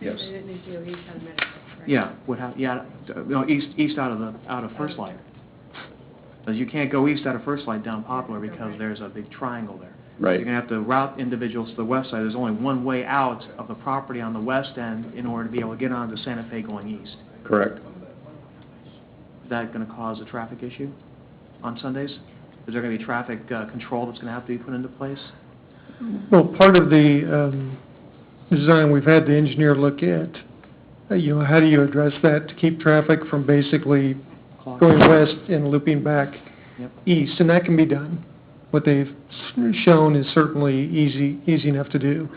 Yes. They didn't need to go east out of Medical, right? Yeah, east out of First Light. Because you can't go east out of First Light down Poplar because there's a big triangle there. Right. You're going to have to route individuals to the west side. There's only one way out of the property on the west end in order to be able to get onto Santa Fe going east. Correct. Is that going to cause a traffic issue on Sundays? Is there going to be traffic control that's going to have to be put into place? Well, part of the design we've had the engineer look at, how do you address that to keep traffic from basically going west and looping back east? And that can be done. What they've shown is certainly easy enough to do.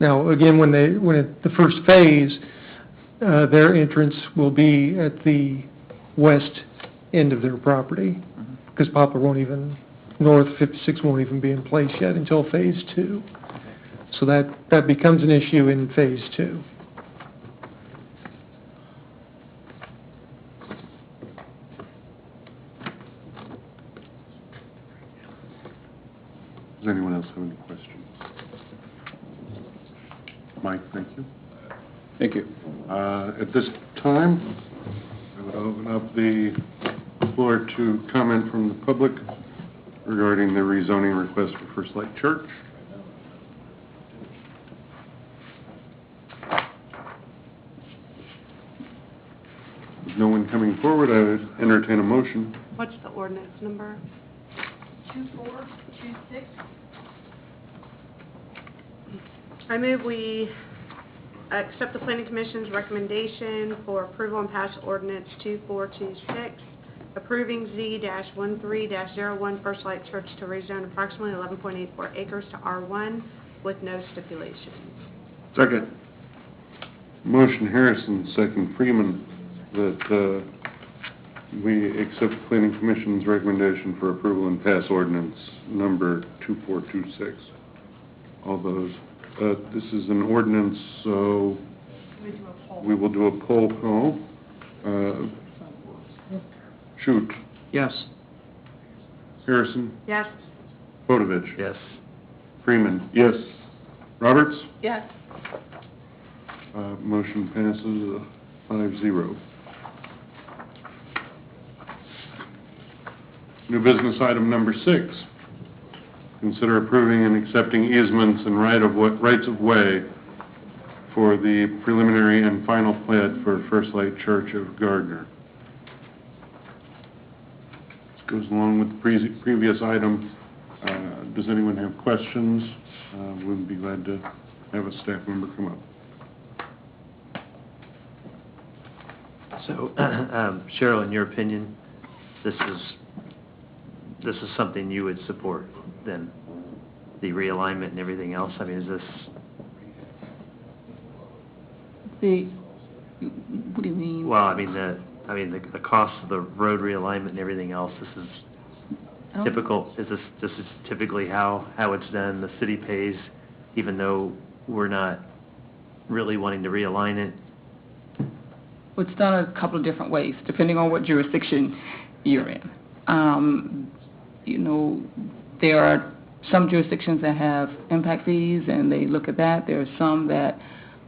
Now, again, the first phase, their entrance will be at the west end of their property, because Poplar won't even, North 56 won't even be in place yet until phase 2. So that becomes an issue in phase 2. Does anyone else have any questions? Mike, thank you. Thank you. At this time, I would open up the floor to comment from the public regarding the rezoning request for First Light Church. With no one coming forward, I would entertain a motion. What's the ordinance number? 2426. I move we accept the Planning Commission's recommendation for approval and pass ordinance 2426, approving Z-13-01 First Light Church to rezone approximately 11.84 acres to R1 with no stipulations. Second. Motion Harrison, second Freeman, that we accept the Planning Commission's recommendation for approval and pass ordinance number 2426. All those. This is an ordinance, so we will do a poll call. Shoot. Yes. Harrison. Yes. Podovich. Yes. Freeman. Yes. Roberts. Yes. Motion passes 5-0. New business item number 6. Consider approving and accepting easements and rights of way for the preliminary and final plat for First Light Church of Gardner. This goes along with the previous item. Does anyone have questions? We'd be glad to have a staff member come up. So, Cheryl, in your opinion, this is something you would support, then, the realignment and everything else? I mean, is this... What do you mean? Well, I mean, the cost of the road realignment and everything else, this is typical. This is typically how it's done. The city pays, even though we're not really wanting to realign it. Well, it's done a couple of different ways, depending on what jurisdiction you're in. There are some jurisdictions that have impact fees, and they look at that. There are some that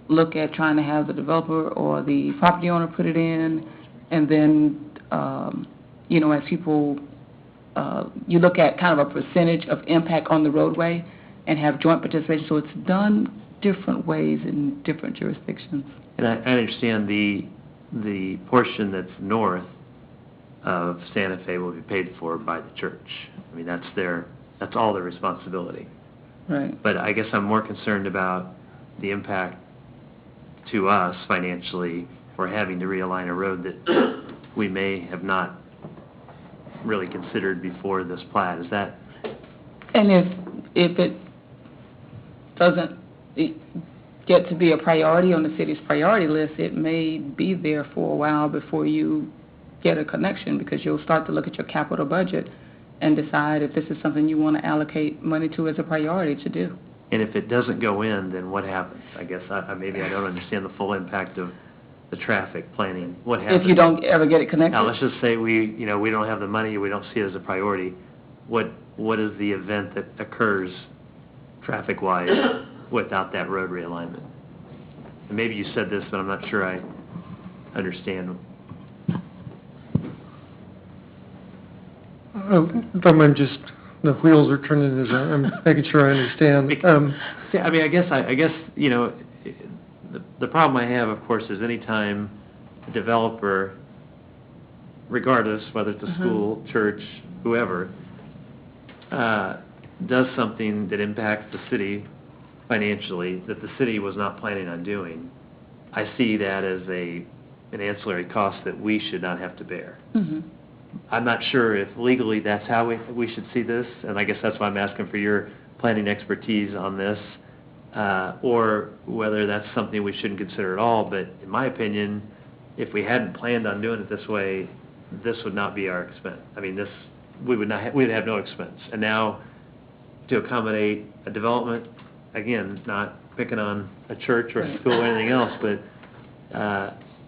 look at trying to have the developer or the property owner put it in, and then, as people, you look at kind of a percentage of impact on the roadway and have joint participation. So it's done different ways in different jurisdictions. And I understand the portion that's north of Santa Fe will be paid for by the church. I mean, that's all their responsibility. Right. But I guess I'm more concerned about the impact to us financially for having to realign a road that we may have not really considered before this plat. Is that? And if it doesn't get to be a priority on the city's priority list, it may be there for a while before you get a connection, because you'll start to look at your capital budget and decide if this is something you want to allocate money to as a priority to do. And if it doesn't go in, then what happens? I guess maybe I don't understand the full impact of the traffic planning. What happens? If you don't ever get it connected? Now, let's just say we don't have the money, we don't see it as a priority. What is the event that occurs traffic-wise without that road realignment? and maybe you said this, but I'm not sure I understand. I'm just, the wheels are turning as I'm making sure I understand. Yeah, I mean, I guess, you know, the problem I have, of course, is anytime a developer, regardless whether it's a school, church, whoever, does something that impacts the city financially that the city was not planning on doing, I see that as an ancillary cost that we should not have to bear. I'm not sure if legally that's how we should see this, and I guess that's why I'm asking for your planning expertise on this, or whether that's something we shouldn't consider at all. But in my opinion, if we hadn't planned on doing it this way, this would not be our expense. I mean, we'd have no expense. And now, to accommodate a development, again, not picking on a church or a school or anything else, but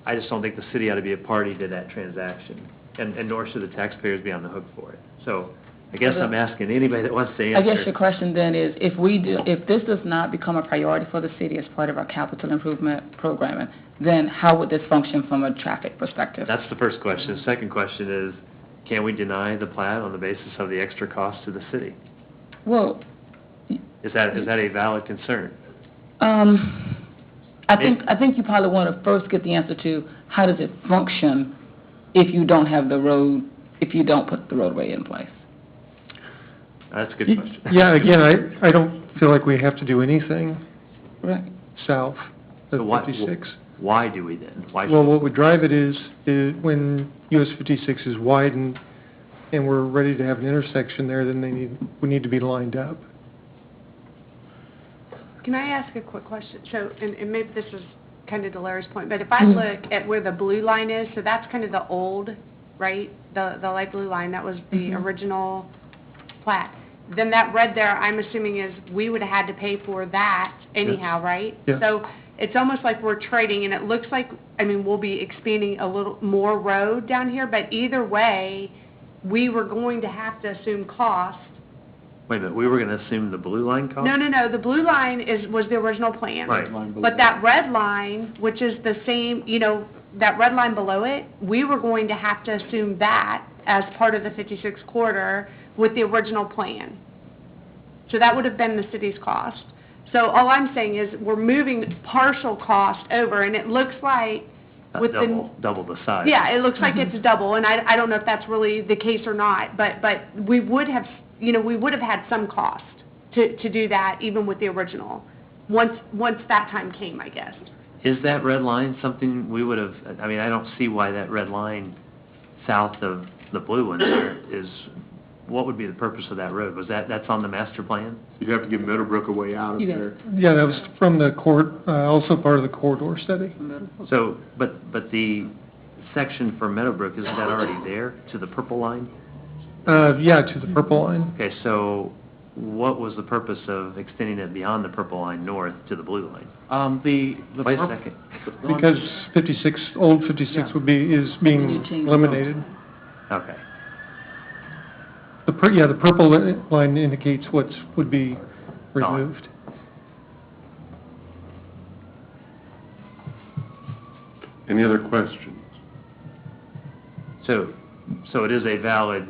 I just don't think the city ought to be a party to that transaction, and nor should the taxpayers be on the hook for it. So I guess I'm asking anybody that wants to answer. I guess your question then is, if this does not become a priority for the city as part of our capital improvement programming, then how would this function from a traffic perspective? That's the first question. The second question is, can we deny the plat on the basis of the extra cost to the city? Well, Is that a valid concern? I think you probably want to first get the answer to how does it function if you don't have the road, if you don't put the roadway in place. That's a good question. Yeah, again, I don't feel like we have to do anything Right. south So of 56. Why do we then? Why Well, should- what would drive it is when US 56 is widened and we're ready to have an intersection there, then we need to be lined up. Can I ask a quick question? So, and maybe this is kind of to Larry's point, but if I look at where the blue line is, so that's kind of the old, right? The light blue line, that was the original plat. Then that red there, I'm assuming is, we would have had to pay for that anyhow, right? Yeah. So it's almost like we're trading, and it looks like, I mean, we'll be expanding a little more road down here, but either way, we were going to have to assume cost. Wait a minute, we were going to assume the blue line cost? No, the blue line was the original plan. Right. But that red line, which is the same, you know, that red line below it, we were going to have to assume that as part of the 56 corridor with the original plan. So that would have been the city's cost. So all I'm saying is, we're moving partial cost over, and it looks like with the... Double the size. Yeah, it looks like it's double, and I don't know if that's really the case or not, but we would have, you know, we would have had some cost to do that, even with the original, once that time came, I guess. Is that red line something we would have, I mean, I don't see why that red line south of the blue one there is, what would be the purpose of that road? That's on the master plan? You'd have to give Meadowbrook a way out of You got there. Yeah, that was from the also part of the corridor study. So, but the section for Meadowbrook, isn't that already there to the purple line? Yeah, to the purple line. Okay, so what was the purpose of extending it beyond the purple line north to the blue line? The Wait a purp- second. Because old 56 Yeah. is being You change the eliminated. Okay. The purple line indicates what would be removed. Any other questions? So it is a valid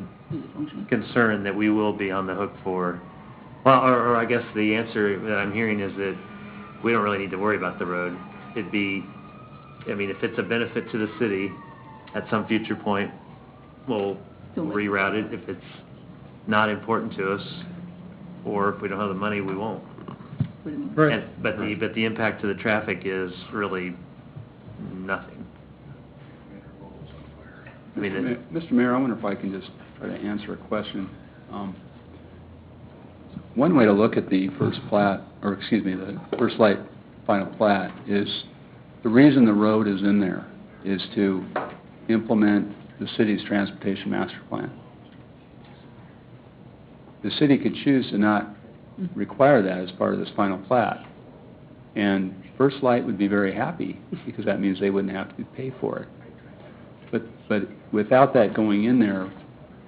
concern that we will be on the hook for, well, or I guess the answer that I'm hearing is that we don't really need to worry about the road. It'd be, I mean, if it's a benefit to the city, at some future point, we'll reroute it. If it's not important to us, or if we don't have the money, we won't. Right. But the impact to the traffic is really nothing. I mean, Mr. Mayor, I wonder if I can just try to answer a question. One way to look at the first plat, or excuse me, the First Light final plat, is the reason the road is in there is to implement the city's transportation master plan. The city could choose to not require that as part of this final plat. And First Light would be very happy, because that means they wouldn't have to pay for it. But without that going in there,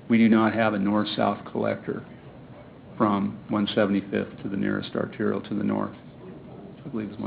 we do not have a north-south collector from 175th to the nearest arterial to the north. I believe it's